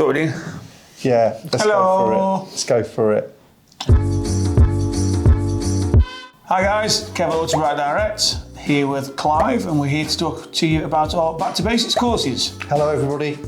So what are we doing? Yeah, let's go for it. Hi guys, Kev at Autobrite Direct, here with Clive, and we're here to talk to you about our Back to Basics courses. Hello everybody.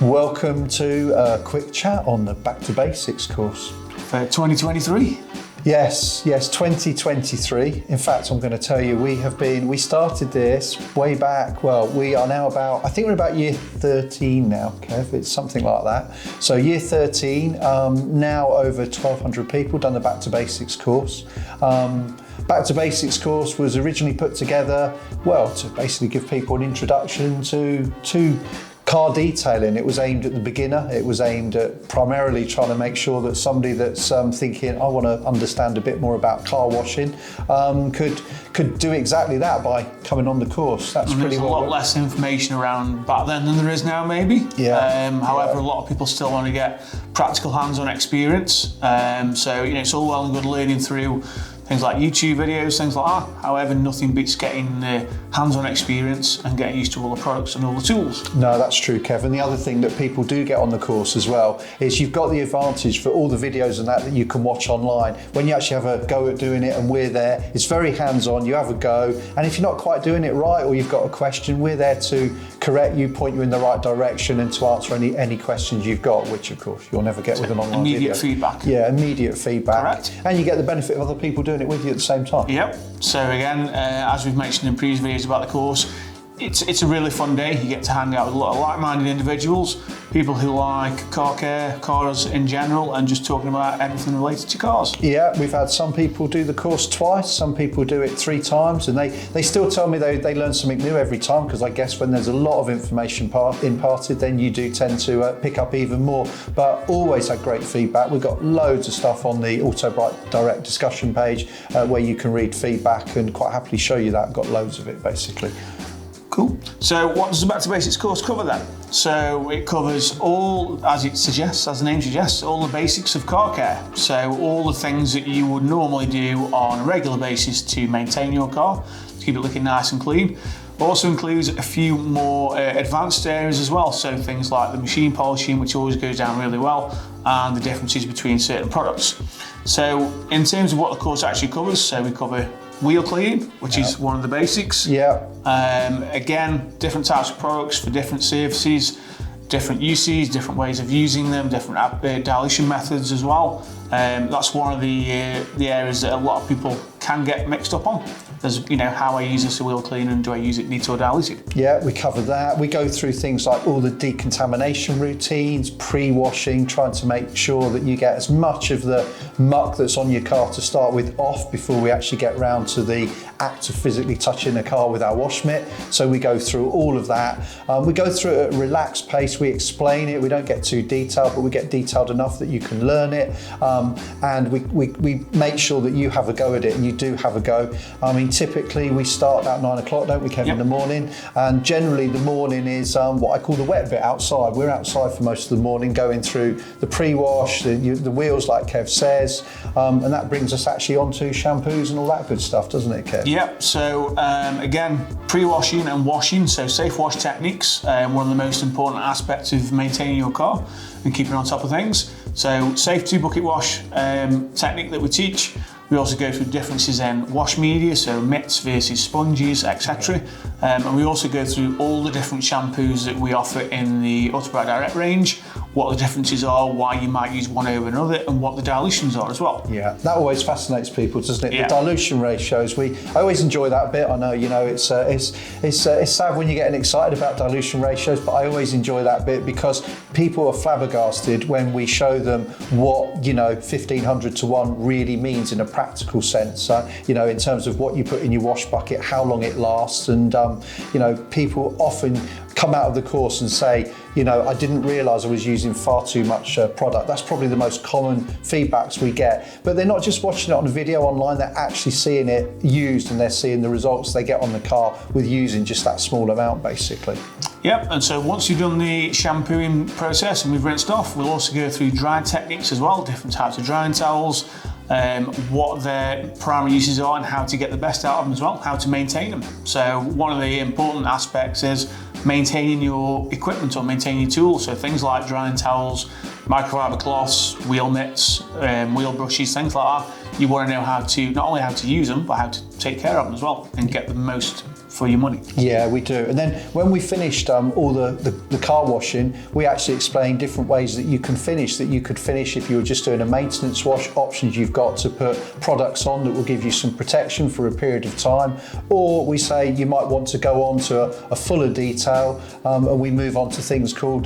Welcome to a quick chat on the Back to Basics course. For 2023? Yes, 2023. In fact, I'm going to tell you, we started this way back, well, we are now I think we're about year 13 now, Kev, it's something like that. So year 13, now over 1,200 people done the Back to Basics course. Back to Basics course was originally put together, well, to basically give people an introduction to car detailing. It was aimed at the beginner. It was aimed at primarily trying to make sure that somebody that's thinking, I want to understand a bit more about car washing, could do exactly that by coming on the course. That's and pretty there's well. a lot less information around back then than there is now, maybe. Yeah. However, a lot of people still want to get practical hands-on experience. So it's all well and good learning through things like YouTube videos, things like that. However, nothing beats getting the hands-on experience and getting used to all the products and all the tools. No, that's true, Kevin. The other thing that people do get on the course as well is you've got the advantage for all the videos and that you can watch online. When you actually have a go at doing it and we're there, it's very hands-on, you have a go. And if you're not quite doing it right or you've got a question, we're there to correct you, point you in the right direction and to answer any questions you've got, which of course you'll never get with an online immediate video. Feedback. Yeah, immediate feedback. Correct. And you get the benefit of other people doing it with you at the same time. Yep. So again, as we've mentioned in previous videos about the course, it's a really fun day. You get to hang out with a lot of like-minded individuals, people who like car care, cars in general, and just talking about everything related to cars. Yeah, we've had some people do the course twice, some people do it 3 times, and they still tell me they learn something new every time, because I guess when there's a lot of information imparted, then you do tend to pick up even more. But always had great feedback. We've got loads of stuff on the Autobrite Direct discussion page where you can read feedback and quite happily show you that. I've got loads of it basically. Cool. So what does the Back to Basics course cover then? So it covers all, as it suggests, as the name suggests, all the basics of car care. So all the things that you would normally do on a regular basis to maintain your car, to keep it looking nice and clean. Also includes a few more advanced areas as well. So things like the machine polishing, which always goes down really well, and the differences between certain products. So in terms of what the course actually covers, so we cover wheel cleaning, which is one of the basics. Yeah. Again, different types of products for different services, different uses, different ways of using them, different dilution methods as well. That's one of the areas that a lot of people can get mixed up on. There's, how I use this wheel cleaner and do I use it neat or diluted? Yeah, we cover that. We go through things like all the decontamination routines, pre-washing, trying to make sure that you get as much of the muck that's on your car to start with off before we actually get round to the act of physically touching the car with our wash mitt. So we go through all of that. We go through it at a relaxed pace. We explain it. We don't get too detailed, but we get detailed enough that you can learn it. And we make sure that you have a go at it, and you do have a go. I mean, typically we start about 9 o'clock, don't we, Kevin, in the morning? And generally the morning is what I call the wet bit outside. We're outside for most of the morning, going through the pre-wash, the wheels, like Kev says, and that brings us actually onto shampoos and all that good stuff, doesn't it, Kev? Yep. So again, pre-washing and washing, so safe wash techniques, one of the most important aspects of maintaining your car and keeping on top of things. So safe 2-bucket wash technique that we teach. We also go through differences in wash media, so mitts versus sponges, etc. And we also go through all the different shampoos that we offer in the Autobrite Direct range, what the differences are, why you might use one over another, and what the dilutions are as well. Yeah, that always fascinates people, doesn't it? Yeah. The dilution ratios. I always enjoy that bit. I know, it's sad when you're getting excited about dilution ratios, but I always enjoy that bit because people are flabbergasted when we show them what 1500 to 1 really means in a practical sense. In terms of what you put in your wash bucket, how long it lasts, and people often come out of the course and say, I didn't realise I was using far too much product. That's probably the most common feedbacks we get. But they're not just watching it on a video online, they're actually seeing it used, and they're seeing the results they get on the car with using just that small amount, basically. Yep, and so once you've done the shampooing process and we've rinsed off, we'll also go through drying techniques as well, different types of drying towels, what their primary uses are and how to get the best out of them as well, how to maintain them. So one of the important aspects is maintaining your equipment or maintaining your tools. So things like drying towels, microfiber cloths, wheel mitts, wheel brushes, things like that. You want to know how to, not only how to use them, but how to take care of them as well and get the most for your money. Yeah, we do. And then when we finished all the car washing, we actually explained different ways that you can finish, that you could finish if you were just doing a maintenance wash, options you've got to put products on that will give you some protection for a period of time. Or we say you might want to go on to a fuller detail, and we move on to things called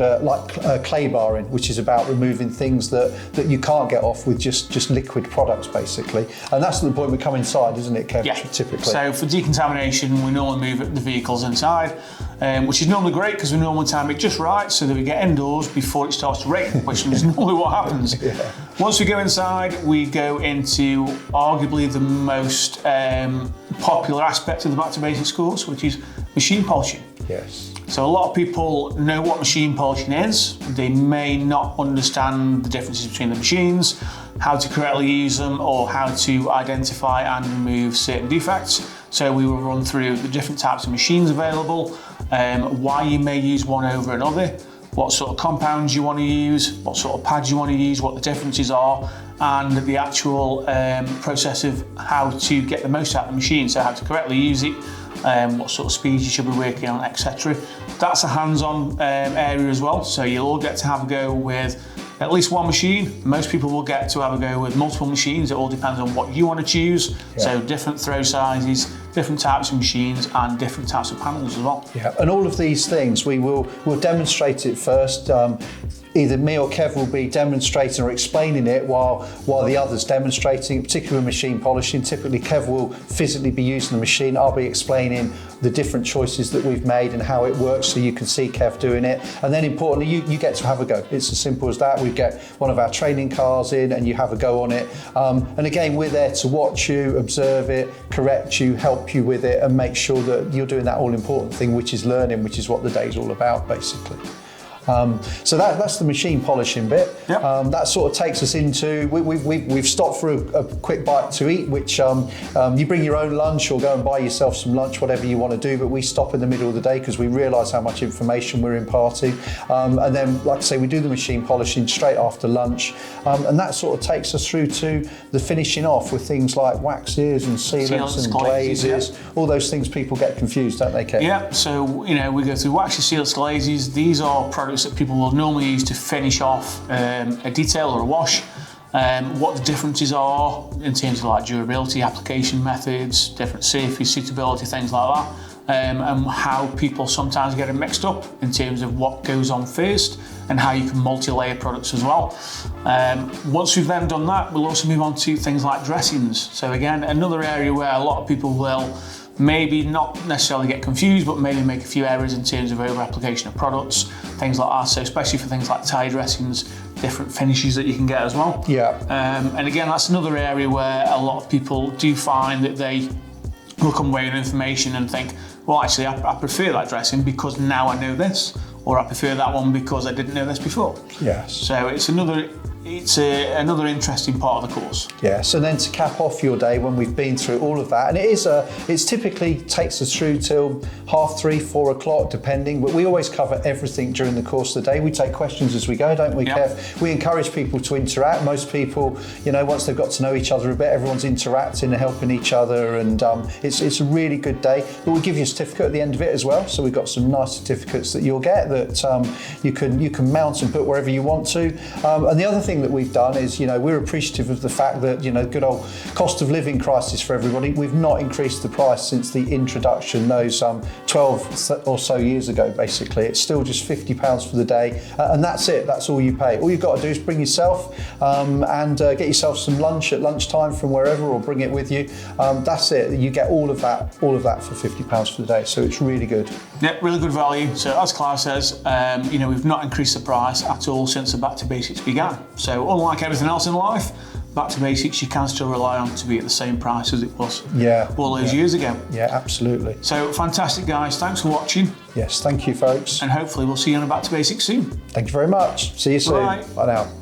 clay barring, which is about removing things that you can't get off with just liquid products, basically. And that's the point we come inside, isn't it, Kev? Yeah. Typically. So for decontamination, we normally move the vehicles inside, which is normally great because we normally time it just right so that we get indoors before it starts to rain, which is normally what happens. Yeah. Once we go inside, we go into arguably the most popular aspect of the Back to Basics course, which is machine polishing. Yes. So a lot of people know what machine polishing is. They may not understand the differences between the machines, how to correctly use them, or how to identify and remove certain defects. So we will run through the different types of machines available, why you may use one over another, what sort of compounds you want to use, what sort of pads you want to use, what the differences are, and the actual process of how to get the most out of the machine, so how to correctly use it, what sort of speeds you should be working on, etc. That's a hands-on area as well, so you'll all get to have a go with at least one machine. Most people will get to have a go with multiple machines. It all depends on what you want to choose. Yeah. So different throw sizes, different types of machines, and different types of panels as well. Yeah, and all of these things we'll demonstrate it first. Either me or Kev will be demonstrating or explaining it while the other's demonstrating, particularly with machine polishing. Typically Kev will physically be using the machine. I'll be explaining the different choices that we've made and how it works so you can see Kev doing it. And then importantly, you get to have a go. It's as simple as that. We get one of our training cars in and you have a go on it. And again, we're there to watch you, observe it, correct you, help you with it, and make sure that you're doing that all important thing, which is learning, which is what the day's all about, basically. So that's the machine polishing bit. Yep. That sort of takes us into, we've stopped for a quick bite to eat, which you bring your own lunch or go and buy yourself some lunch, whatever you want to do, but we stop in the middle of the day because we realise how much information we're imparting. And then, like I say, we do the machine polishing straight after lunch, and that sort of takes us through to the finishing off with things like waxes and sealants and glazes. Yeah. All those things people get confused, don't they, Kev? Yeah, so we go through waxes, sealants, glazes. These are products that people will normally use to finish off a detail or a wash. What the differences are in terms of like durability, application methods, different safety, suitability, things like that, and how people sometimes get it mixed up in terms of what goes on first and how you can multi-layer products as well. Once we've then done that, we'll also move on to things like dressings. So again, another area where a lot of people will maybe not necessarily get confused, but maybe make a few errors in terms of over-application of products, things like that. So especially for things like tie dressings, different finishes that you can get as well. Yeah. And again, that's another area where a lot of people do find that they will come away with information and think, well, actually, I prefer that dressing because now I know this, or I prefer that one because I didn't know this before. Yes. So it's another interesting part of the course. Yeah, so then to cap off your day when we've been through all of that, and it's typically takes us through till 3:30, 4 o'clock, depending, but we always cover everything during the course of the day. We take questions as we go, don't we, Kev? Yep. We encourage people to interact. Most people, once they've got to know each other a bit, everyone's interacting and helping each other, and it's a really good day. But we give you a certificate at the end of it as well, so we've got some nice certificates that you'll get that you can mount and put wherever you want to. And the other thing that we've done is, we're appreciative of the fact that, good old cost of living crisis for everybody. We've not increased the price since the introduction, those 12 or so years ago, basically. It's still just £50 for the day, and that's it. That's all you pay. All you've got to do is bring yourself and get yourself some lunch at lunchtime from wherever, or bring it with you. That's it. You get all of that for £50 for the day. So it's really good. Yeah, really good value. So as Clive says, we've not increased the price at all since the Back to Basics began. So unlike everything else in life, Back to Basics you can still rely on to be at the same price as it was all those years ago. Yeah, absolutely. So fantastic, guys. Thanks for watching. Yes, thank you, folks. And hopefully we'll see you on a Back to Basics soon. Thank you very much. See you soon. Bye. Bye now.